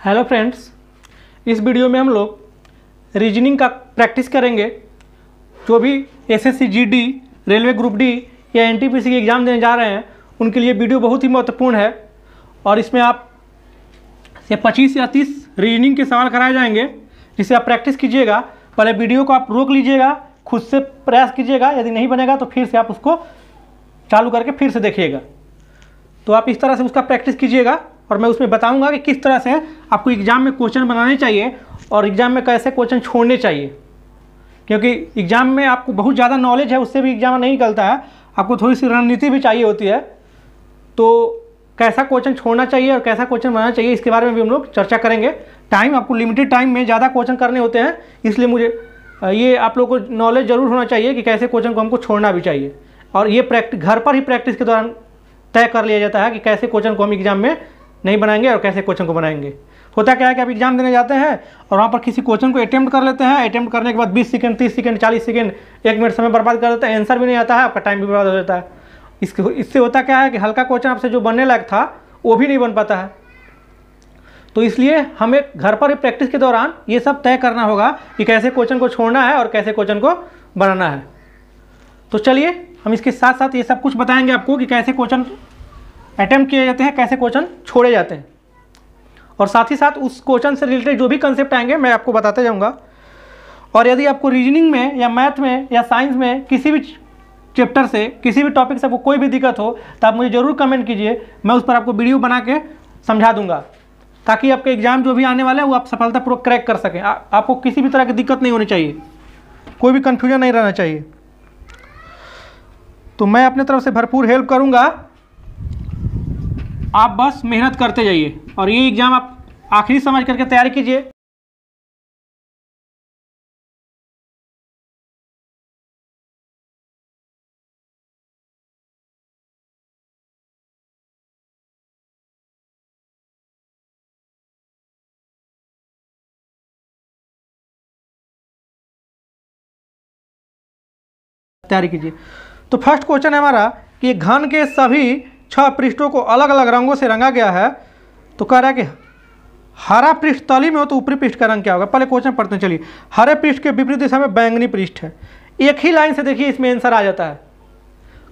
Hello friends, इस video में हम लोग रीजनिंग का प्रैक्टिस करेंगे। जो भी SSC GD, railway group D या एनटीपीसी के एग्ज़ाम देने जा रहे हैं उनके लिए वीडियो बहुत ही महत्वपूर्ण है। और इसमें आप से 25 या 30 रीजनिंग के सवाल कराए जाएंगे, जिसे आप प्रैक्टिस कीजिएगा। पहले वीडियो को आप रोक लीजिएगा, खुद से प्रयास कीजिएगा। यदि नहीं बनेगा तो फिर से आप उसको चालू करके फिर से देखिएगा। तो आप इस तरह से उसका प्रैक्टिस कीजिएगा और मैं उसमें बताऊंगा कि किस तरह से आपको एग्ज़ाम में क्वेश्चन बनाने चाहिए और एग्ज़ाम में कैसे क्वेश्चन छोड़ने चाहिए। क्योंकि एग्ज़ाम में आपको बहुत ज़्यादा नॉलेज है, उससे भी एग्ज़ाम नहीं निकलता है। आपको थोड़ी सी रणनीति भी चाहिए होती है। तो कैसा क्वेश्चन छोड़ना चाहिए और कैसा क्वेश्चन बनाना चाहिए, इसके बारे में भी हम लोग चर्चा करेंगे। टाइम आपको लिमिटेड टाइम में ज़्यादा क्वेश्चन करने होते हैं, इसलिए मुझे ये आप लोगों को नॉलेज ज़रूर होना चाहिए कि कैसे क्वेश्चन को हमको छोड़ना भी चाहिए। और ये घर पर ही प्रैक्टिस के दौरान तय कर लिया जाता है कि कैसे क्वेश्चन को हम एग्ज़ाम में नहीं बनाएंगे और कैसे क्वेश्चन को बनाएंगे। होता क्या है कि आप एग्जाम देने जाते हैं और वहाँ पर किसी क्वेश्चन को अटेम्प्ट कर लेते हैं। अटेम्प्ट करने के बाद 20 सेकंड, 30 सेकंड, 40 सेकंड, 1 मिनट समय बर्बाद कर देते हैं। आंसर भी नहीं आता है, आपका टाइम भी बर्बाद हो जाता है। इससे होता क्या है कि हल्का क्वेश्चन आपसे जो बनने लायक था वो भी नहीं बन पाता है। तो इसलिए हमें घर पर ही प्रैक्टिस के दौरान ये सब तय करना होगा कि कैसे क्वेश्चन को छोड़ना है और कैसे क्वेश्चन को बनाना है। तो चलिए हम इसके साथ साथ ये सब कुछ बताएंगे आपको कि कैसे क्वेश्चन अटेम्प्ट किए जाते हैं, कैसे क्वेश्चन छोड़े जाते हैं, और साथ ही साथ उस क्वेश्चन से रिलेटेड जो भी कंसेप्ट आएंगे मैं आपको बताते जाऊंगा। और यदि आपको रीजनिंग में या मैथ में या साइंस में किसी भी चैप्टर से, किसी भी टॉपिक से आपको कोई भी दिक्कत हो तो आप मुझे ज़रूर कमेंट कीजिए। मैं उस पर आपको वीडियो बना के समझा दूंगा, ताकि आपके एग्जाम जो भी आने वाला है वो आप सफलतापूर्वक क्रैक कर सकें। आपको किसी भी तरह की दिक्कत नहीं होनी चाहिए, कोई भी कन्फ्यूजन नहीं रहना चाहिए। तो मैं अपने तरफ से भरपूर हेल्प करूँगा, आप बस मेहनत करते जाइए और ये एग्ज़ाम आप आखिरी समझ करके तैयारी कीजिए। तो फर्स्ट क्वेश्चन है हमारा कि घन के सभी 6 पृष्ठों को अलग अलग रंगों से रंगा गया है। तो कह रहा है कि हरा पृष्ठ तली में हो तो ऊपरी पृष्ठ का रंग क्या होगा। पहले क्वेश्चन पढ़ते हैं, चलिए। हरे पृष्ठ के विपरीत दिशा में बैंगनी पृष्ठ है। एक ही लाइन से देखिए इसमें आंसर आ जाता है।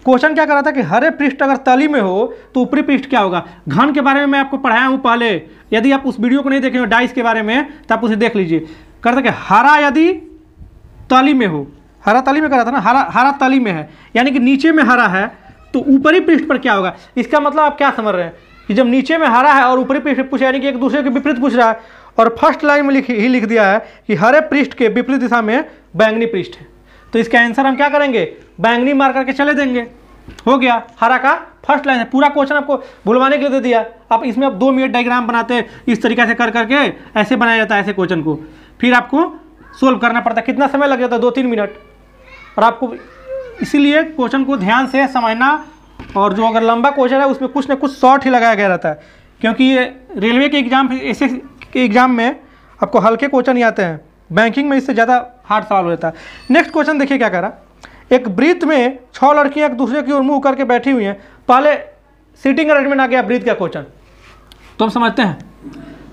क्वेश्चन क्या कर रहा था कि हरे पृष्ठ अगर तली में हो तो ऊपरी पृष्ठ क्या होगा। घन के बारे में मैं आपको पढ़ाया हूँ पहले, यदि आप उस वीडियो को नहीं देखे हो डाइस के बारे में तो आप उसे देख लीजिए। कहता कि हरा यदि तली में हो, हरा तली में कह रहा था ना, हरा तली में है, यानी कि नीचे में हरा है तो ऊपरी पृष्ठ पर क्या होगा। इसका मतलब आप क्या समझ रहे हैं कि जब नीचे में हरा है और ऊपरी पृष्ठ पूछा, यानी कि एक दूसरे के विपरीत पूछ रहा है। और फर्स्ट लाइन में लिख दिया है कि हरे पृष्ठ के विपरीत दिशा में बैंगनी पृष्ठ है। तो इसका आंसर हम क्या करेंगे, बैंगनी मार करके चले देंगे। हो गया, हरा का फर्स्ट लाइन है। पूरा क्वेश्चन आपको भुलवाने के लिए दे दिया। आप इसमें आप 2 मिनट डायग्राम बनाते हैं, इस तरीके से कर करके ऐसे बनाया जाता है ऐसे क्वेश्चन को। फिर आपको सोल्व करना पड़ता है, कितना समय लग जाता है, 2-3 मिनट। और आपको इसीलिए क्वेश्चन को ध्यान से समझना, और जो अगर लंबा क्वेश्चन है उसमें कुछ ना कुछ शॉर्ट ही लगाया गया रहता है। क्योंकि ये रेलवे के एग्जाम, ऐसे के एग्जाम में आपको हल्के क्वेश्चन ही आते हैं, बैंकिंग में इससे ज़्यादा हार्ड सवाल हो जाता है। नेक्स्ट क्वेश्चन देखिए क्या कह रहा, एक वृत्त में 6 लड़कियां एक दूसरे की ओर मुँह करके बैठी हुई हैं। पहले सीटिंग अरेंजमेंट आ गया वृत्त का क्वेश्चन, तो हम समझते हैं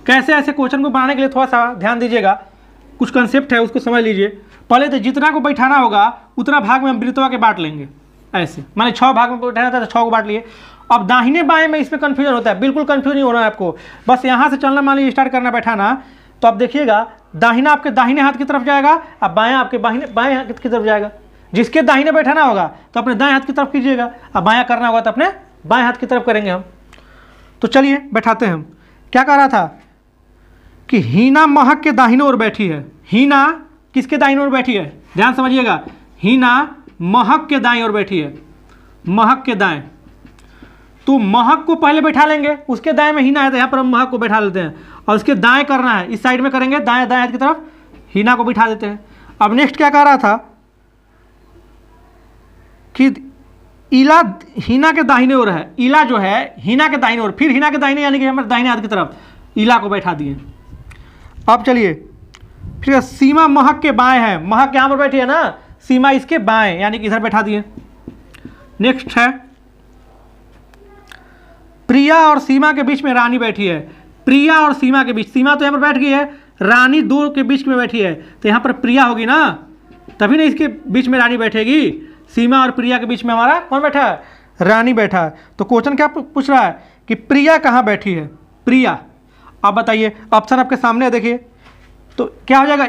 कैसे ऐसे क्वेश्चन को बनाने के लिए थोड़ा सा ध्यान दीजिएगा। कुछ कंसेप्ट है उसको समझ लीजिए। पहले तो जितना को बैठाना होगा उतना भाग में हम वृत्तों के बांट लेंगे। ऐसे माने 6 भाग में बैठाना था तो 6 को बांट लिए। अब दाहिने बाएं में इसमें कन्फ्यूजन होता है, बिल्कुल कन्फ्यूज नहीं होना है आपको। बस यहाँ से चलना मान लीजिए स्टार्ट करना बैठाना, तो आप देखिएगा दाहिना आपके दाहिने हाथ की तरफ जाएगा और बायां आपके बाएं हाथ की तरफ जाएगा। जिसके दाहिने बैठाना होगा तो अपने दाएं हाथ की तरफ कीजिएगा, और बायां करना होगा तो अपने बाएं हाथ की तरफ करेंगे हम। तो चलिए बैठाते हैं हम। क्या कह रहा था कि हीना महक के दाहिने ओर बैठी है। हीना किसके दाहिने ओर बैठी है, ध्यान समझिएगा। हीना महक के दाएं ओर बैठी है, महक के दाएं। तो महक को पहले बैठा लेंगे, उसके दाएं में हीना है तो यहाँ पर हम महक को बैठा लेते हैं। और उसके दाएं करना है, इस साइड में करेंगे, दाएं हाथ की तरफ हीना को बिठा देते हैं। अब नेक्स्ट क्या कह रहा था कि इला हीना के दाहिने ओर है। इला जो है हीना के दाहिने ओर, फिर हीना के दाहिने, यानी कि हमारे दाहिने हाथ की तरफ इला को बैठा दिए। अब चलिए फिर सीमा महक के बाएं है। महक यहाँ पर बैठी है ना, सीमा इसके बाएं, यानी कि इधर बैठा दिए। नेक्स्ट है प्रिया और सीमा के बीच में रानी बैठी है। प्रिया और सीमा के बीच, सीमा तो यहाँ पर बैठ गई है, रानी दो के बीच में बैठी है, तो यहाँ पर प्रिया होगी ना, तभी ना इसके बीच में रानी बैठेगी। सीमा और प्रिया के बीच में हमारा कौन बैठा है? रानी बैठा है। तो क्वेश्चन क्या पूछ रहा है कि प्रिया कहाँ बैठी है? प्रिया। अब बताइए, ऑप्शन आपके सामने है, देखिए तो क्या हो जाएगा?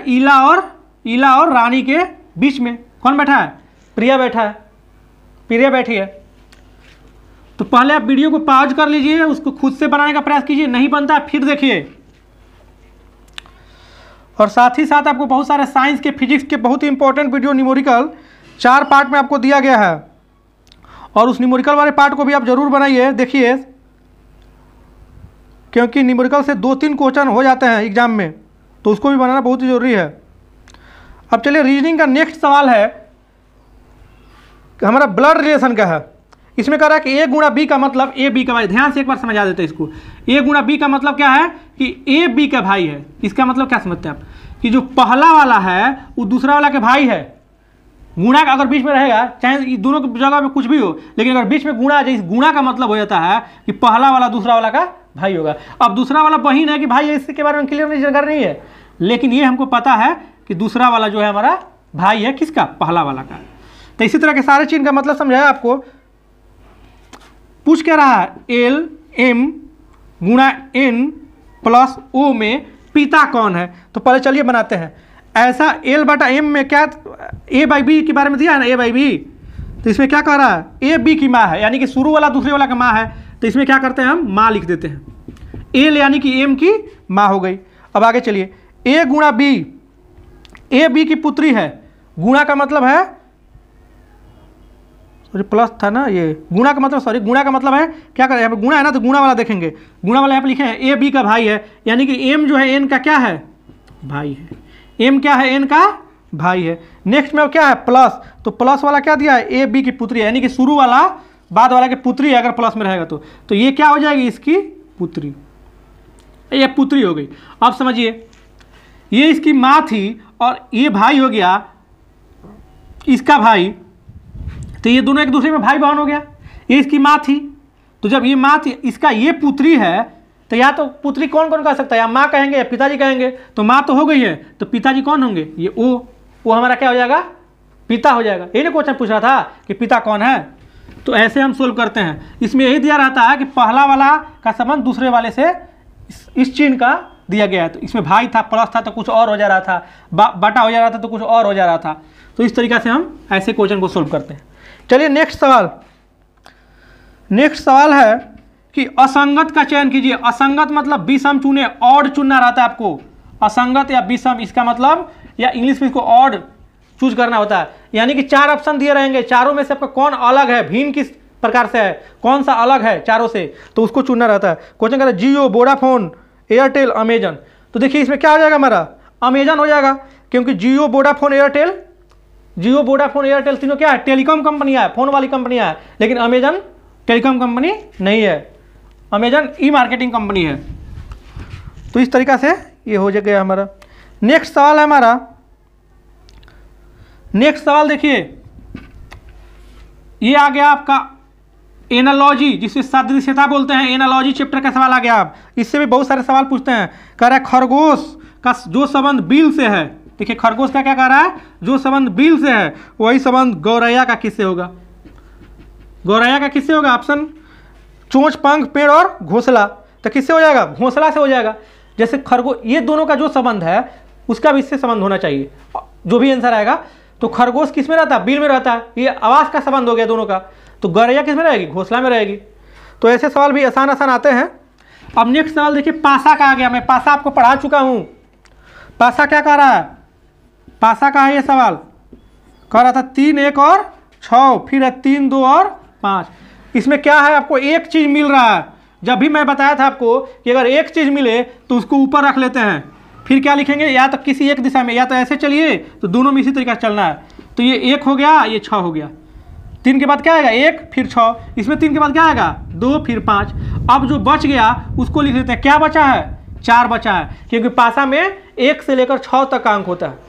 ईला और रानी के बीच में कौन बैठा है? प्रिया बैठा है, प्रिया बैठी है। तो पहले आप वीडियो को पॉज कर लीजिए, उसको खुद से बनाने का प्रयास कीजिए, नहीं बनता है फिर देखिए। और साथ ही साथ आपको बहुत सारे साइंस के, फिजिक्स के बहुत ही इंपॉर्टेंट वीडियो न्यूमेरिकल 4 पार्ट में आपको दिया गया है, और उस न्यूमेरिकल वाले पार्ट को भी आप जरूर बनाइए, देखिए, क्योंकि न्यूमेरिकल से 2-3 क्वेश्चन हो जाते हैं एग्जाम में, तो उसको भी बनाना बहुत ही जरूरी है। अब चलिए रीजनिंग का नेक्स्ट सवाल है, हमारा ब्लड रिलेशन का है। इसमें कह रहा है कि ए गुणा बी का मतलब ए बी का भाई। ध्यान से एक बार समझा देते हैं इसको। ए गुणा बी का मतलब क्या है कि ए बी का भाई है। इसका मतलब क्या समझते हैं आप कि जो पहला वाला है वो दूसरा वाला के भाई है। गुणा का अगर बीच में रहेगा, चाहे दोनों की जगह में कुछ भी हो, लेकिन अगर बीच में गुणा आ जाए, इस गुणा का मतलब हो जाता है कि पहला वाला दूसरा वाला का भाई होगा। अब दूसरा वाला बहन है कि भाई है, इसके बारे में क्लियर जानकारी नहीं है, लेकिन ये हमको पता है कि दूसरा वाला जो है हमारा भाई है, किसका? पहला वाला का। तो इसी तरह के सारे चीज का मतलब समझाया आपको। पूछ क्या रहा है? एल एम गुणा एन प्लस ओ में पिता कौन है? तो पहले चलिए बनाते हैं। ऐसा एल बटा एम में क्या ए बाई बी के बारे में दिया है ना, ए बाई बी। तो इसमें क्या कह रहा है? ए बी की माँ है, यानी कि शुरू वाला दूसरे वाला का माँ है, तो इसमें क्या करते हैं हम? माँ लिख देते हैं। एल यानी कि एम की माँ हो गई। अब आगे चलिए, ए गुणा बी, ए बी की पुत्री है। गुणा का मतलब है, सॉरी प्लस था ना, ये गुणा का मतलब, सॉरी गुणा का मतलब है क्या करें, यहाँ पे गुणा है ना, तो गुणा वाला देखेंगे। गुणा वाला यहाँ पे लिखे हैं ए बी का भाई है, यानी कि एम जो है एन का क्या है? भाई है। एम क्या है? एन का भाई है। नेक्स्ट में क्या है? प्लस। तो प्लस वाला क्या दिया है? ए बी की पुत्री है, यानी कि शुरू वाला बाद वाला की पुत्री है, अगर प्लस में रहेगा तो ये क्या हो जाएगी? इसकी पुत्री, ये पुत्री हो गई। अब समझिए, ये इसकी माँ थी और ये भाई हो गया इसका भाई, तो ये दोनों एक दूसरे में भाई बहन हो गया। ये इसकी माँ थी, तो जब ये माँ थी, इसका ये पुत्री है, तो या तो पुत्री कौन कौन कह सकता है? या माँ कहेंगे या पिताजी कहेंगे। तो माँ तो हो गई है, तो पिताजी कौन होंगे? ये वो हमारा क्या हो जाएगा? पिता हो जाएगा। यही ना क्वेश्चन पूछ रहा था कि पिता कौन है। तो ऐसे हम सोल्व करते हैं। इसमें यही दिया रहता है कि पहला वाला का संबंध दूसरे वाले से इस चिन्ह का दिया गया है। तो इसमें भाई था, प्लस था तो कुछ और हो जा रहा था, बटा हो जा रहा था तो कुछ और हो जा रहा था। तो इस तरीके से हम ऐसे क्वेश्चन को सोल्व करते हैं। चलिए नेक्स्ट सवाल। नेक्स्ट सवाल है कि असंगत का चयन कीजिए। असंगत मतलब विषम चुने, ऑड चुनना रहता है आपको। असंगत या विषम, इसका मतलब, या इंग्लिश में इसको ऑड चूज करना होता है। यानी कि 4 ऑप्शन दिए रहेंगे, चारों में से आपका कौन अलग है, भिन्न किस प्रकार से है, कौन सा अलग है चारों से, तो उसको चुनना रहता है। क्वेश्चन कहता है जियो, वोडाफोन, एयरटेल, अमेजन। तो देखिए इसमें क्या हो जाएगा हमारा? अमेजन हो जाएगा, क्योंकि जियो, वोडाफोन, एयरटेल, जियो, वोडाफोन, एयरटेल तीनों क्या है? टेलीकॉम कंपनियां है, फोन वाली कंपनियां है। लेकिन अमेजन टेलीकॉम कंपनी नहीं है, अमेजन ई मार्केटिंग कंपनी है। तो इस तरीका से ये हो जाएगा हमारा। नेक्स्ट सवाल है हमारा, नेक्स्ट सवाल देखिए, ये आ गया आपका एनालॉजी, जिसे सदृश्यता बोलते हैं। एनालॉजी चैप्टर का सवाल आ गया। आप इससे भी बहुत सारे सवाल पूछते हैं। कह रहा है खरगोश का जो संबंध बिल से है। देखिए खरगोश का क्या कह रहा है? जो संबंध बिल से है वही संबंध गौरैया का किससे होगा? गौरैया का किससे होगा? ऑप्शन चोंच, पंख, पेड़ और घोंसला। तो किससे हो जाएगा? घोंसला से हो जाएगा। जैसे खरगोश, ये दोनों का जो संबंध है उसका भी इससे संबंध होना चाहिए, जो भी आंसर आएगा। तो खरगोश किस में रहता है? बिल में रहता है। ये आवास का संबंध हो गया दोनों का। तो गौरैया किस में रहेगी? घोंसला में रहेगी। तो ऐसे सवाल भी आसान आसान आते हैं। अब नेक्स्ट सवाल देखिए, पासा का आ गया। मैं पासा आपको पढ़ा चुका हूँ। पासा क्या कह रहा है? पासा का है ये सवाल, कह रहा था 3, 1 और 6, फिर है 3, 2 और 5। इसमें क्या है? आपको एक चीज़ मिल रहा है। जब भी मैं बताया था आपको कि अगर एक चीज़ मिले तो उसको ऊपर रख लेते हैं, फिर क्या लिखेंगे? या तो किसी एक दिशा में, या तो ऐसे चलिए, तो दोनों में इसी तरीके से चलना है। तो ये 1 हो गया, ये 6 हो गया। 3 के बाद क्या आएगा? 1 फिर 6। इसमें 3 के बाद क्या आएगा? 2 फिर 5। अब जो बच गया उसको लिख लेते हैं। क्या बचा है? 4 बचा है, क्योंकि पासा में 1 से लेकर 6 तक का अंक होता है।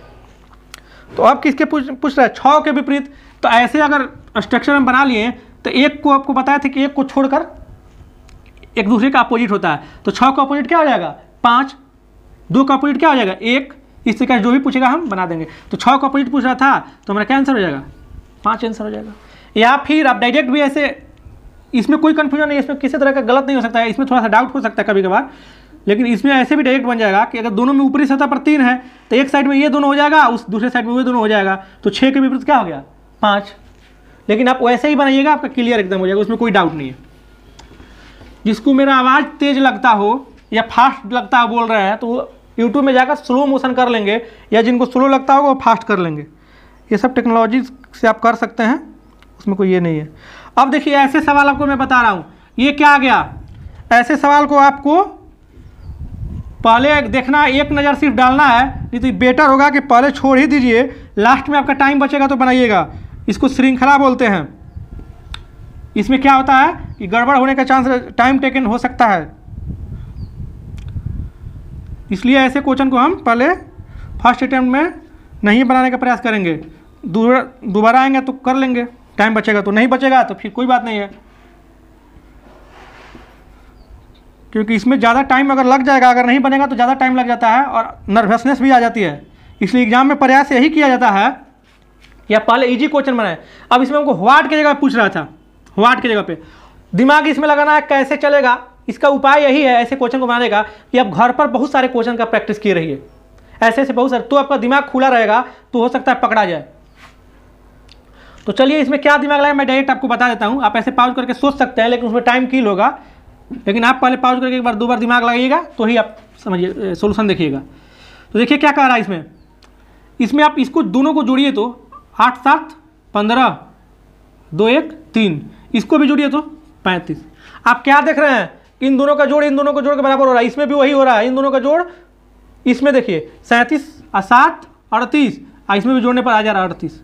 तो अब किसके पूछ रहा है? 6 के विपरीत। तो ऐसे अगर स्ट्रक्चर हम बना लिए, तो 1 को आपको बताया था कि 1 को छोड़कर एक दूसरे का अपोजिट होता है। तो 6 का अपोजिट क्या हो जाएगा 5, 2 का अपोजिट क्या हो जाएगा 1। इस तरीके से जो भी पूछेगा हम बना देंगे। तो 6 का अपोजिट पूछ रहा था तो हमारा क्या आंसर हो जाएगा 5 आंसर हो जाएगा। या फिर आप डायरेक्ट भी ऐसे, इसमें कोई कन्फ्यूजन नहीं है, इसमें किसी तरह का गलत नहीं हो सकता है, इसमें थोड़ा सा डाउट हो सकता है कभी कभार, लेकिन इसमें ऐसे भी डायरेक्ट बन जाएगा कि अगर दोनों में ऊपरी सतह पर 3 है तो एक साइड में ये दोनों हो जाएगा, उस दूसरे साइड में वो दोनों हो जाएगा, तो 6 के विपरीत क्या हो गया 5। लेकिन आप वैसे ही बनाइएगा, आपका क्लियर एकदम हो जाएगा, उसमें कोई डाउट नहीं है। जिसको मेरा आवाज़ तेज लगता हो या फास्ट लगता है बोल रहे हैं तो यूट्यूब में जाकर स्लो मोशन कर लेंगे, या जिनको स्लो लगता होगा वो फास्ट कर लेंगे। ये सब टेक्नोलॉजी से आप कर सकते हैं, उसमें कोई ये नहीं है। अब देखिए ऐसे सवाल आपको मैं बता रहा हूँ, ये क्या आ गया, ऐसे सवाल को आपको पहले देखना, एक नज़र सिर्फ डालना है, नहीं तो बेटर होगा कि पहले छोड़ ही दीजिए, लास्ट में आपका टाइम बचेगा तो बनाइएगा। इसको श्रृंखला बोलते हैं। इसमें क्या होता है कि गड़बड़ होने का चांस, टाइम टेकन हो सकता है, इसलिए ऐसे क्वेश्चन को हम पहले फर्स्ट अटेम्प्ट में नहीं बनाने का प्रयास करेंगे। दोबारा आएंगे तो कर लेंगे, टाइम बचेगा तो, नहीं बचेगा तो फिर कोई बात नहीं है, क्योंकि इसमें ज़्यादा टाइम अगर लग जाएगा, अगर नहीं बनेगा तो ज़्यादा टाइम लग जाता है और नर्वसनेस भी आ जाती है। इसलिए एग्जाम में प्रयास यही किया जाता है कि आप पहले इजी क्वेश्चन बनाएं। अब इसमें हमको व्हाट की जगह पूछ रहा था, व्हाट की जगह पे दिमाग इसमें लगाना है, कैसे चलेगा। इसका उपाय यही है ऐसे क्वेश्चन को बनाने का कि आप घर पर बहुत सारे क्वेश्चन का प्रैक्टिस किए रहिए, ऐसे ऐसे बहुत सारे, तो आपका दिमाग खुला रहेगा, तो हो सकता है पकड़ा जाए। तो चलिए इसमें क्या दिमाग लगाए मैं डायरेक्ट आपको बता देता हूँ। आप ऐसे पॉज करके सोच सकते हैं, लेकिन उसमें टाइम किल होगा, लेकिन आप पहले पॉज करके एक बार 2 बार दिमाग लगाइएगा तो ही आप समझिए, सोल्यूशन देखिएगा। तो देखिए क्या कह रहा है इसमें, इसमें आप इसको दोनों को जोड़िए तो 8 7 15 2 1 3, इसको भी जोड़िए तो 35। आप क्या देख रहे हैं, इन दोनों का जोड़ इन दोनों को जोड़ के बराबर हो रहा है, इसमें भी वही हो रहा है, इन दोनों का जोड़ इसमें देखिए 37 और 7 38, इसमें भी जोड़ने पर आ जा रहा है 38।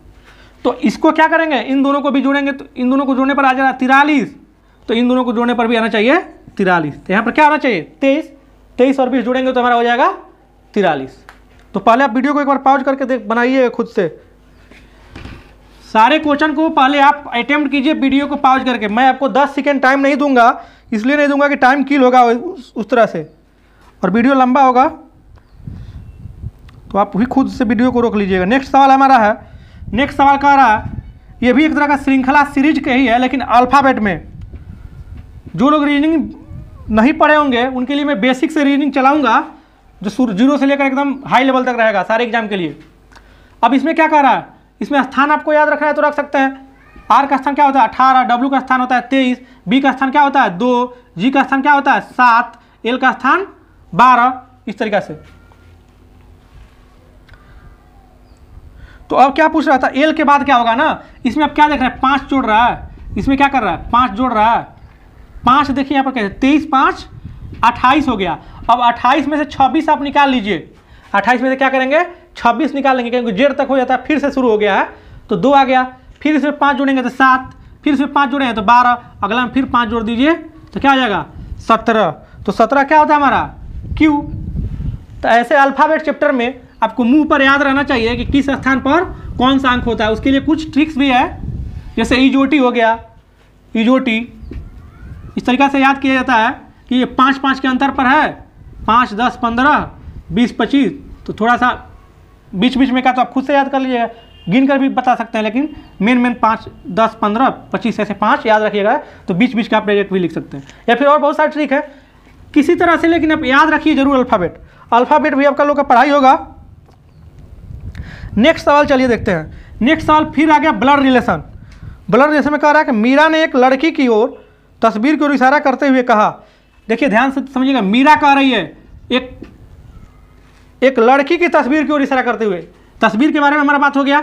तो इसको क्या करेंगे, इन दोनों को भी जोड़ेंगे तो इन दोनों को जोड़ने पर आ जा रहा है 43, तो इन दोनों को जोड़ने पर भी आना चाहिए 43। तो यहाँ पर क्या होना चाहिए 23, 23 और 20 जोड़ेंगे तो हमारा हो जाएगा 43। तो पहले आप वीडियो को एक बार पॉज करके देख बनाइए खुद से, सारे क्वेश्चन को पहले आप अटेम्प्ट कीजिए वीडियो को पॉज करके। मैं आपको 10 सेकेंड टाइम नहीं दूंगा, इसलिए नहीं दूंगा कि टाइम किल होगा उस तरह से, और वीडियो लंबा होगा तो आप भी खुद से वीडियो को रोक लीजिएगा। नेक्स्ट सवाल हमारा है, नेक्स्ट सवाल कह रहा है, ये भी एक तरह का श्रृंखला सीरीज का ही है, लेकिन अल्फ़ाबेट में। जो लोग रीजनिंग नहीं पढ़े होंगे उनके लिए मैं बेसिक से रीजनिंग चलाऊंगा, जो 0 से लेकर एकदम हाई लेवल तक रहेगा सारे एग्जाम के लिए। अब इसमें क्या कह रहा है, इसमें स्थान आपको याद रखना है तो रख सकते हैं। आर का स्थान क्या होता है 18, डब्ल्यू का स्थान होता है 23, बी का स्थान क्या होता है 2, जी का स्थान क्या होता है 7, एल का स्थान 12, इस तरीक़े से। तो अब क्या पूछ रहा था, एल के बाद क्या होगा ना, इसमें अब क्या देख रहे हैं 5 जोड़ रहा है, इसमें क्या कर रहा है 5 जोड़ रहा है। 5 देखिए यहाँ पर कैसे 23 5 28 हो गया। अब 28 में से 26 आप निकाल लीजिए, 28 में से क्या करेंगे 26 निकाल लेंगे, क्योंकि जेड तक हो जाता है, फिर से शुरू हो गया है तो 2 आ गया, फिर इसमें 5 जोड़ेंगे तो 7, फिर इसमें 5 जोड़ेंगे तो 12, अगला में फिर 5 जोड़ दीजिए तो क्या आ जाएगा 17। तो 17 क्या होता है हमारा क्यू। तो ऐसे अल्फ़ाबेट चैप्टर में आपको मुंह पर याद रहना चाहिए कि किस स्थान पर कौन सा अंक होता है। उसके लिए कुछ ट्रिक्स भी है, जैसे इजोटी हो गया, इजोटी इस तरीक़ा से याद किया जाता है कि ये 5 5 के अंतर पर है, 5 10 15 20 25, तो थोड़ा सा बीच बीच में का तो आप खुद से याद कर लीजिएगा, गिन कर भी बता सकते हैं, लेकिन मेन 5 10 15 25 ऐसे 5 याद रखिएगा, तो बीच बीच का आप डायरेक्ट भी लिख सकते हैं, या फिर और बहुत सारे ट्रिक है किसी तरह से, लेकिन आप याद रखिए जरूर अल्फ़ाबेट। अल्फ़ाबेट भी आपका लोग का पढ़ाई होगा। नेक्स्ट सवाल चलिए देखते हैं। नेक्स्ट सवाल फिर आ गया ब्लड रिलेशन। ब्लड रिलेशन में कह रहा है कि मीरा ने एक लड़की की ओर तस्वीर की ओर इशारा करते हुए कहा, देखिए ध्यान से समझिएगा, मीरा कह रही है एक लड़की की तस्वीर की ओर इशारा करते हुए, तस्वीर के बारे में हमारा बात हो गया,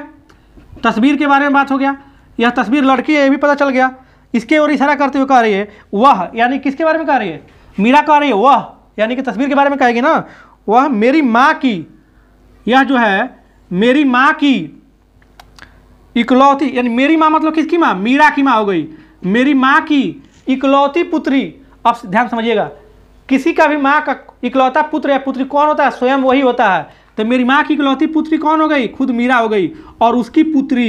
तस्वीर के बारे में बात हो गया, यह तस्वीर लड़की है ये भी पता चल गया। इसके ओर इशारा करते हुए कह रही है वह, यानी किसके बारे में कह रही है, मीरा कह रही है वह, यानी कि तस्वीर के बारे में कहेगी ना, वह मेरी माँ की, यह जो है मेरी माँ की इकलौती, यानी मेरी माँ मतलब किसकी माँ, मीरा की माँ हो गई, मेरी माँ की इकलौती पुत्री। अब ध्यान समझिएगा, किसी का भी माँ का इकलौता पुत्र या पुत्री कौन होता है, स्वयं वही होता है। तो मेरी माँ की इकलौती पुत्री कौन हो गई, खुद मीरा हो गई, और उसकी पुत्री,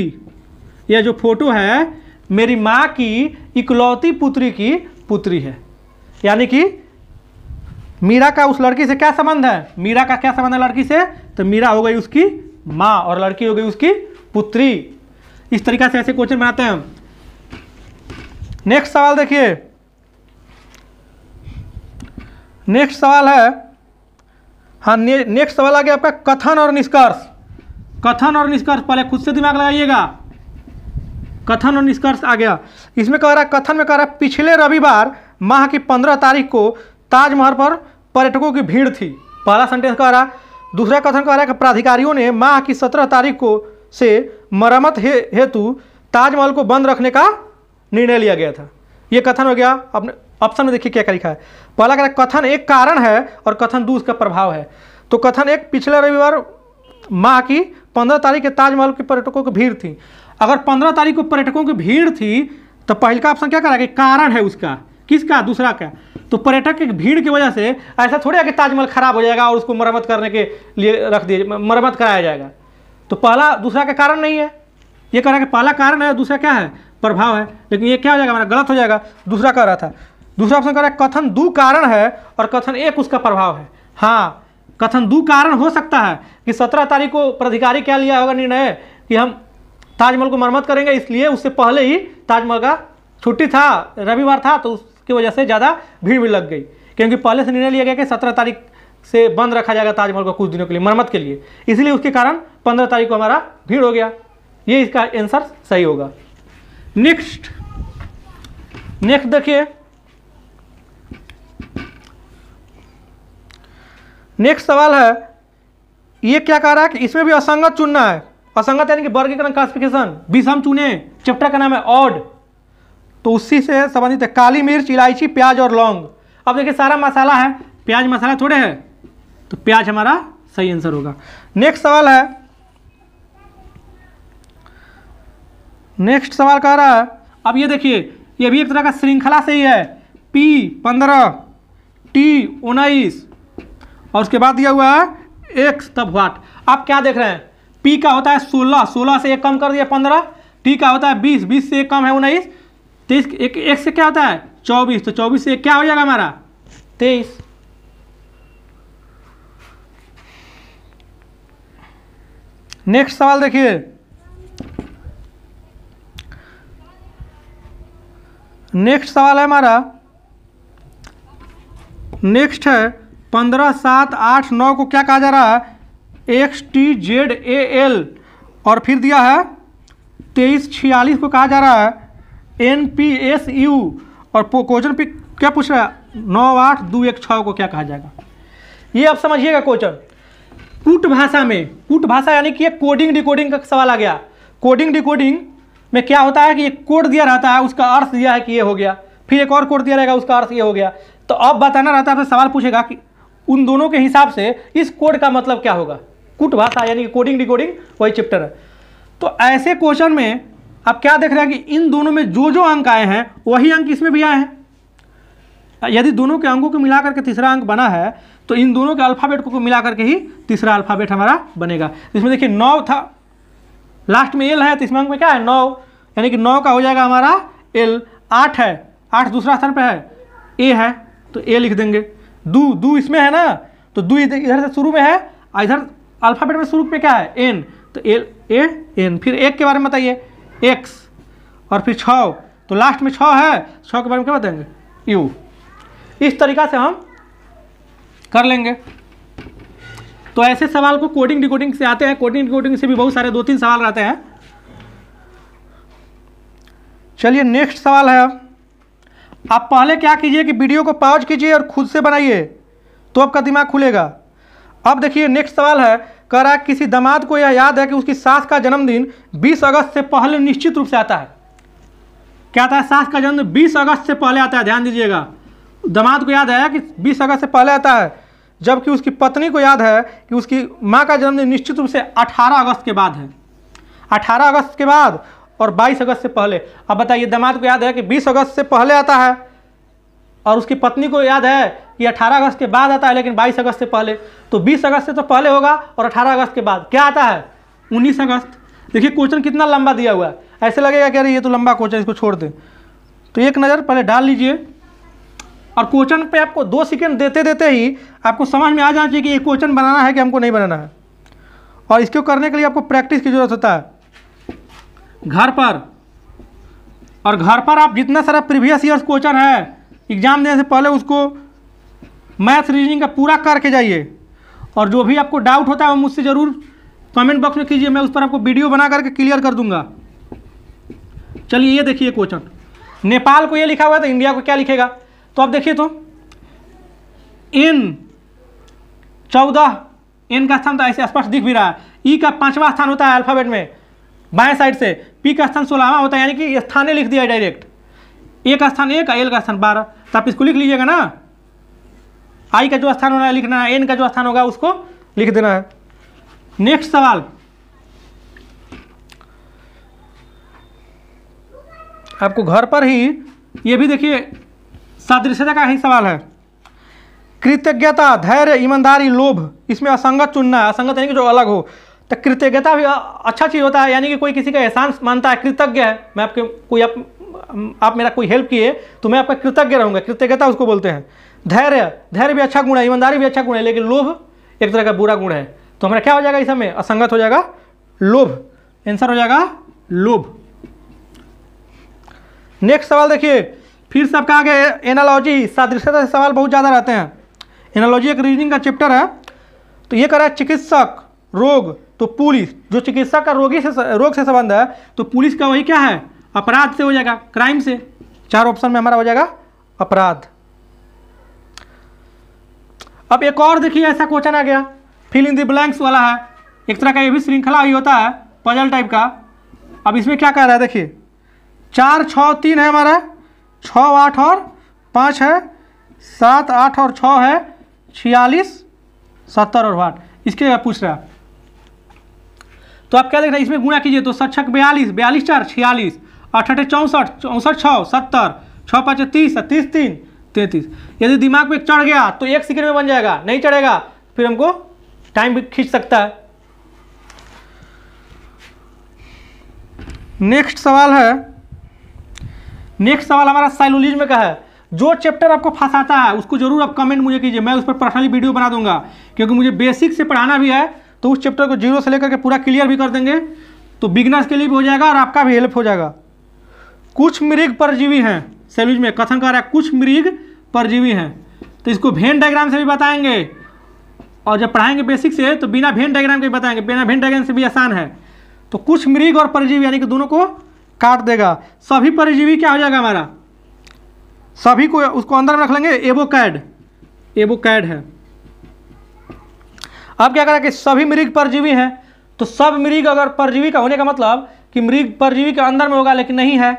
यह जो फोटो है मेरी माँ की इकलौती पुत्री की पुत्री है। यानी कि मीरा का उस लड़की से क्या संबंध है, मीरा का क्या संबंध है लड़की से, तो मीरा हो गई उसकी माँ और लड़की हो गई उसकी पुत्री। इस तरीक़ा से ऐसे क्वेश्चन बनाते हैं हम। नेक्स्ट सवाल देखिए, नेक्स्ट सवाल है, हाँ नेक्स्ट सवाल आ गया आपका कथन और निष्कर्ष। कथन और निष्कर्ष, पहले खुद से दिमाग लगाइएगा। कथन और निष्कर्ष आ गया। इसमें कह रहा है, कथन में कह रहा है पिछले रविवार माह की 15 तारीख को ताजमहल पर पर्यटकों की भीड़ थी। पहला सेंटेंस कह रहा है। दूसरा कथन कह रहा है कि प्राधिकारियों ने माह की 17 तारीख को से मरम्मत हेतु ताजमहल को बंद रखने का निर्णय लिया गया था। ये कथन हो गया। अपने ऑप्शन में देखिए क्या लिखा है। पहला कह रहा है कथन एक कारण है और कथन 2 उसका प्रभाव है। तो कथन एक, पिछले रविवार माह की 15 तारीख के ताजमहल के पर्यटकों की भीड़ थी। अगर 15 तारीख को पर्यटकों की भीड़ थी तो पहले का ऑप्शन क्या करा कि कारण है उसका, किसका, दूसरा का। तो पर्यटक की भीड़ की वजह से ऐसा थोड़ी है कि ताजमहल खराब हो जाएगा और उसको मरम्मत करने के लिए रख दिए, मरम्मत कराया जाएगा। तो पहला दूसरा का कारण नहीं है। ये कह रहा है कि पहला कारण है, दूसरा क्या है, प्रभाव है। लेकिन ये क्या हो जाएगा, हमारा गलत हो जाएगा। दूसरा कह रहा था, दूसरा ऑप्शन कह रहा है कथन 2 कारण है और कथन 1 उसका प्रभाव है। हाँ, कथन 2 कारण हो सकता है कि 17 तारीख को प्राधिकारी क्या लिया होगा निर्णय कि हम ताजमहल को मरम्मत करेंगे, इसलिए उससे पहले ही ताजमहल का छुट्टी था, रविवार था, तो उसकी वजह से ज़्यादा भीड़ भी लग गई, क्योंकि पहले से निर्णय लिया गया कि 17 तारीख से बंद रखा जाएगा ताजमहल को कुछ दिनों के लिए मरम्मत के लिए, इसलिए उसके कारण 15 तारीख को हमारा भीड़ हो गया। ये इसका आंसर सही होगा। नेक्स्ट देखिए, नेक्स्ट सवाल है, ये क्या कह रहा है कि इसमें भी असंगत चुनना है। असंगत यानी कि वर्गीकरण क्लासिफिकेशन, विषम चुने। चैप्टर का नाम है ऑड, तो उसी से संबंधित है। काली मिर्च, इलायची, प्याज और लौंग। अब देखिए सारा मसाला है, प्याज मसाला थोड़े है, तो प्याज हमारा सही आंसर होगा। नेक्स्ट सवाल है, नेक्स्ट सवाल कह रहा है, अब ये देखिए ये भी एक तरह का श्रृंखला से ही है। P15, T19 और उसके बाद दिया हुआ है X तब व्हाट। आप क्या देख रहे हैं, P का होता है 16, 16 से 1 कम कर दिया 15। T का होता है 20, 20 से 1 कम है 19। 23 एक से क्या होता है 24, तो 24 से 1 क्या हो जाएगा हमारा 23। नेक्स्ट सवाल देखिए, नेक्स्ट सवाल है हमारा, नेक्स्ट है 15, 7, 8, 9 को क्या कहा जा रहा है, XTZAL, और फिर दिया है 2346 को कहा जा रहा है NPSU, और क्वेश्चन पे क्या पूछ रहा है 9, 8, 2, 1, 6 को क्या कहा जाएगा। ये आप समझिएगा क्वेश्चन कूट भाषा में। कूट भाषा यानी कि एक कोडिंग डिकोडिंग का सवाल आ गया। कोडिंग डिकोडिंग में क्या होता है कि एक कोड दिया रहता है, उसका अर्थ दिया है कि ये हो गया, फिर एक और कोड दिया रहेगा, उसका अर्थ ये हो गया। तो अब बताना रहता है, आपसे सवाल पूछेगा कि उन दोनों के हिसाब से इस कोड का मतलब क्या होगा। कूट भाषा यानी कि कोडिंग डिकोडिंग वही चैप्टर है। तो ऐसे क्वेश्चन में आप क्या देख रहे हैं कि इन दोनों में जो जो अंक आए हैं वही अंक इसमें भी आए हैं। यदि दोनों के अंकों को मिलाकर के तीसरा अंक बना है तो इन दोनों के अल्फ़ाबेट को मिलाकर के ही तीसरा अल्फ़ाबेट हमारा बनेगा। इसमें देखिए 9 था, लास्ट में एल है, तो इसमें अंक में क्या है 9, यानी कि 9 का हो जाएगा हमारा एल। 8 है, 8 दूसरा स्थान पे है, ए है तो ए लिख देंगे। दू इसमें है ना, तो दू इधर से शुरू में है, इधर अल्फ़ाबेट में शुरू में क्या है एन, तो एल ए एन। फिर 1 के बारे में बताइए एक्स, और फिर 6, तो लास्ट में 6 है, 6 के बारे में क्या बताएंगे यू। इस तरीक़ा से हम कर लेंगे। तो ऐसे सवाल को कोडिंग डिकोडिंग से आते हैं। कोडिंग डिकोडिंग से भी बहुत सारे 2-3 सवाल रहते हैं। चलिए नेक्स्ट सवाल है, आप पहले क्या कीजिए कि वीडियो को पॉज कीजिए और खुद से बनाइए, तो आपका दिमाग खुलेगा। अब देखिए नेक्स्ट सवाल है, कह रहा है किसी दामाद को यह याद है कि उसकी सास का जन्मदिन 20 अगस्त से पहले निश्चित रूप से आता है। क्या आता है, सास का जन्मदिन 20 अगस्त से पहले आता है। ध्यान दीजिएगा, दामाद को याद है कि 20 अगस्त से पहले आता है, जबकि उसकी पत्नी को याद है कि उसकी माँ का जन्मदिन निश्चित रूप से 18 अगस्त के बाद है। 18 अगस्त के बाद और 22 अगस्त से पहले। अब बताइए, दामाद को याद है कि 20 अगस्त से पहले आता है और उसकी पत्नी को याद है कि 18 अगस्त के बाद आता है, लेकिन 22 अगस्त से पहले। तो 20 अगस्त से तो पहले होगा और 18 अगस्त के बाद क्या आता है 19 अगस्त। देखिए क्वेश्चन कितना लंबा दिया हुआ है, ऐसे लगेगा कि अरे ये तो लंबा क्वेश्चन, इसको छोड़ दें। तो एक नज़र पहले डाल लीजिए। और क्वेश्चन पे आपको 2 सेकंड देते देते ही आपको समझ में आ जाना चाहिए कि ये क्वेश्चन बनाना है कि हमको नहीं बनाना है। और इसको करने के लिए आपको प्रैक्टिस की ज़रूरत होता है घर पर। और घर पर आप जितना सारा प्रीवियस ईयर्स क्वेश्चन है एग्जाम देने से पहले उसको मैथ रीजनिंग का पूरा करके जाइए। और जो भी आपको डाउट होता है वो मुझसे ज़रूर कमेंट बॉक्स में कीजिए, मैं उस पर आपको वीडियो बना करके क्लियर कर दूंगा। चलिए ये देखिए क्वेश्चन, नेपाल को ये लिखा हुआ है तो इंडिया को क्या लिखेगा? तो आप देखिए तो N14, N का स्थान तो ऐसे स्पष्ट दिख भी रहा है। E का 5वां स्थान होता है अल्फाबेट में बाएं साइड से, P का स्थान 16वां होता है, यानी कि स्थानीय लिख दिया डायरेक्ट। A का स्थान 1, L का स्थान 12, तो आप इसको लिख लीजिएगा ना। I का जो स्थान होना है लिखना है, N का जो स्थान होगा उसको लिख देना है। नेक्स्ट सवाल, आपको घर पर ही ये भी देखिए सादृश्यता का ही सवाल है। कृतज्ञता, धैर्य, ईमानदारी, लोभ, इसमें असंगत चुनना है। असंगत यानी कि जो अलग हो। तो कृतज्ञता भी अच्छा चीज़ होता है, यानी कि कोई किसी का एहसान मानता है, कृतज्ञ है। मैं आपके कोई आप मेरा कोई हेल्प किए तो मैं आपका कृतज्ञ रहूँगा, कृतज्ञता उसको बोलते हैं। धैर्य भी अच्छा गुण है, ईमानदारी भी अच्छा गुण है, लेकिन लोभ एक तरह का बुरा गुण है। तो हमारा क्या हो जाएगा? इस समय असंगत हो जाएगा लोभ, आंसर हो जाएगा लोभ। नेक्स्ट सवाल देखिए, फिर से आपका आगे एनालॉजी, सादृश्यता से सवाल बहुत ज़्यादा रहते हैं। एनालॉजी एक रीजनिंग का चैप्टर है। तो ये कह रहा है चिकित्सक, रोग, तो पुलिस। जो चिकित्सक का रोग से संबंध है तो पुलिस का वही क्या है? अपराध से हो जाएगा, क्राइम से। 4 ऑप्शन में हमारा हो जाएगा अपराध। अब एक और देखिए ऐसा क्वेश्चन आ गया, फिल इन द ब्लैंक्स वाला है। एक तरह का ये भी श्रृंखला ही होता है, पजल टाइप का। अब इसमें क्या कह रहा है देखिए, 4, 6, 3 है हमारा, 6, 8 और 5 है, 7, 8 और 6 है, 46, 70 और 8। इसके क्या पूछ रहा है? तो आप क्या देख रहे हैं, इसमें गुणा कीजिए तो 7 6 42, 42 4 46, 8 8 64, 64 6 70, 6 5 30, 30 3 33। यदि दिमाग में चढ़ गया तो 1 सेकंड में बन जाएगा, नहीं चढ़ेगा फिर हमको टाइम भी खींच सकता है। नेक्स्ट सवाल हमारा साइलोलिज्म का है। जो चैप्टर आपको फंसाता है उसको जरूर आप कमेंट मुझे कीजिए, मैं उस पर पर्सनली वीडियो बना दूंगा, क्योंकि मुझे बेसिक से पढ़ाना भी है। तो उस चैप्टर को 0 से लेकर के पूरा क्लियर भी कर देंगे, तो बिगनर्स के लिए भी हो जाएगा और आपका भी हेल्प हो जाएगा। कुछ मृग परजीवी हैं, सेलुलॉजी में कथन कर रहा है कुछ मृग परजीवी हैं, तो इसको वेन डायग्राम से भी बताएंगे। और जब पढ़ाएंगे बेसिक से तो बिना वेन डायग्राम के बताएंगे, बिना वेन डायग्राम से भी आसान है। तो कुछ मृग और परजीवी यानी कि दोनों को काट देगा। सभी परजीवी क्या हो जाएगा हमारा? सभी को उसको अंदर में रख लेंगे, एवोकैड है। अब क्या करा कि सभी मृग परजीवी हैं, तो सब मृग अगर परजीवी का होने का मतलब कि मृग परजीवी के अंदर में होगा, लेकिन नहीं है।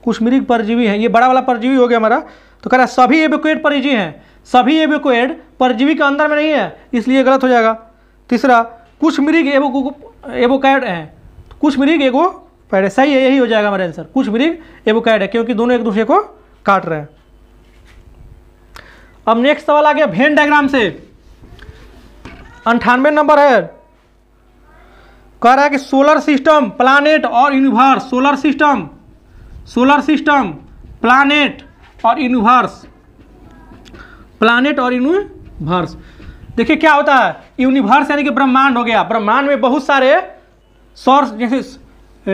कुछ मृग परजीवी हैं, ये बड़ा वाला परजीवी हो गया हमारा। तो कह रहा है सभी एवोकैड परजीवी हैं, सभी एवोकैड परजीवी के अंदर में नहीं है, इसलिए गलत हो जाएगा। तीसरा, कुछ मृग एवोकैड हैं, कुछ मृग एवोकैड है, सही है, यही हो जाएगा हमारा आंसर। कुछ मृग एवोकैड है, क्योंकि दोनों एक दूसरे को काट रहे हैं। अब नेक्स्ट सवाल आ गया वेन डायग्राम से, 98 नंबर है। कह रहा है कि सोलर सिस्टम, प्लैनेट और यूनिवर्स, सोलर सिस्टम, प्लैनेट और यूनिवर्स। देखिए क्या होता है, यूनिवर्स यानी कि ब्रह्मांड हो गया। ब्रह्मांड में बहुत सारे सोर्स, जैसे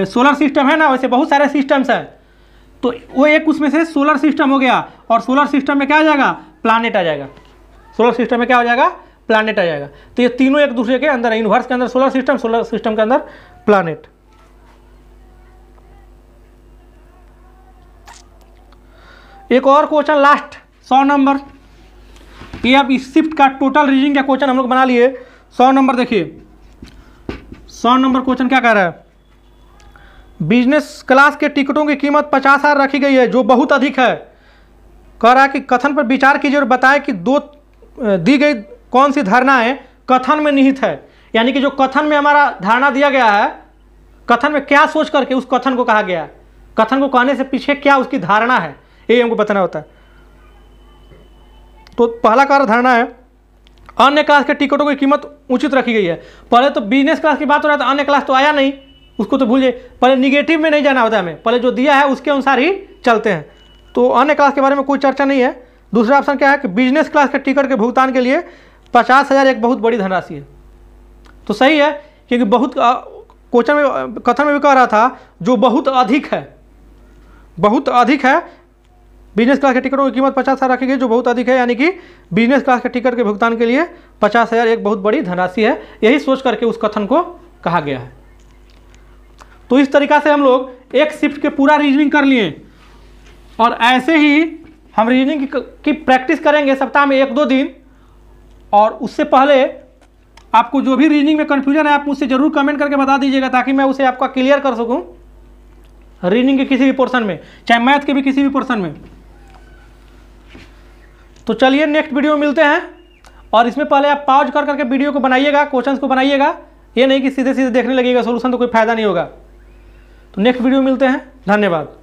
सोलर सिस्टम है ना, वैसे बहुत सारे सिस्टम्स हैं। तो वो एक उसमें से सोलर सिस्टम हो गया, और सोलर सिस्टम में क्या आ जाएगा? प्लैनेट आ जाएगा। सोलर सिस्टम में क्या हो जाएगा? प्लैनेट आ जाएगा। तो ये तीनों एक दूसरे के अंदर है, यूनिवर्स के अंदर सोलर सिस्टम के अंदर प्लैनेट। एक और क्वेश्चन लास्ट 100 नंबर, ये अब इस शिफ्ट का टोटल रीजनिंग का क्वेश्चन हम लोग बना लिए। 100 नंबर देखिए, 100 नंबर क्वेश्चन क्या कह रहा है? बिजनेस क्लास के टिकटों की कीमत 50,000 रखी गई है, जो बहुत अधिक है। कह रहा है कि कथन पर विचार कीजिए और बताएं कि दी गई कौन सी धारणाएं कथन में निहित है। यानी कि जो कथन में हमारा धारणा दिया गया है, कथन में क्या सोच करके उस कथन को कहा गया है, कथन को कहने से पीछे क्या उसकी धारणा है, ये हमको बताना होता है। तो पहला कार्य धारणा है अन्य क्लास के टिकटों की कीमत उचित रखी गई है। पहले तो बिजनेस क्लास की बात हो रहा है, तो अन्य क्लास तो आया नहीं, उसको तो भूलिए। पहले निगेटिव में नहीं जाना होता है हमें, पहले जो दिया है उसके अनुसार ही चलते हैं। तो अन्य क्लास के बारे में कोई चर्चा नहीं है। दूसरा ऑप्शन क्या है कि बिजनेस क्लास के टिकट के भुगतान के लिए 50,000 एक बहुत बड़ी धनराशि है। तो सही है, क्योंकि बहुत क्वेश्चन में कथन में भी कह रहा था जो बहुत अधिक है, बहुत अधिक है, बिजनेस क्लास के टिकटों की कीमत 50,000 रखी गई जो बहुत अधिक है, यानी कि बिजनेस क्लास के टिकट के भुगतान के लिए 50,000 एक बहुत बड़ी धनराशि है। यही सोच करके उस कथन को कहा गया है। तो इस तरीका से हम लोग एक शिफ्ट के पूरा रीजनिंग कर लिए, और ऐसे ही हम रीजनिंग की प्रैक्टिस करेंगे सप्ताह में 1-2 दिन। और उससे पहले आपको जो भी रीजनिंग में कन्फ्यूजन है आप मुझसे ज़रूर कमेंट करके बता दीजिएगा, ताकि मैं उसे आपका क्लियर कर सकूं रीजनिंग के किसी भी पोर्शन में, चाहे मैथ के भी किसी भी पोर्शन में। तो चलिए नेक्स्ट वीडियो में मिलते हैं। और इसमें पहले आप पॉज कर करके वीडियो को बनाइएगा, क्वेश्चंस को बनाइएगा, ये नहीं कि सीधे सीधे देखने लगेगा सोल्यूशन, तो कोई फायदा नहीं होगा। तो नेक्स्ट वीडियो में मिलते हैं, धन्यवाद।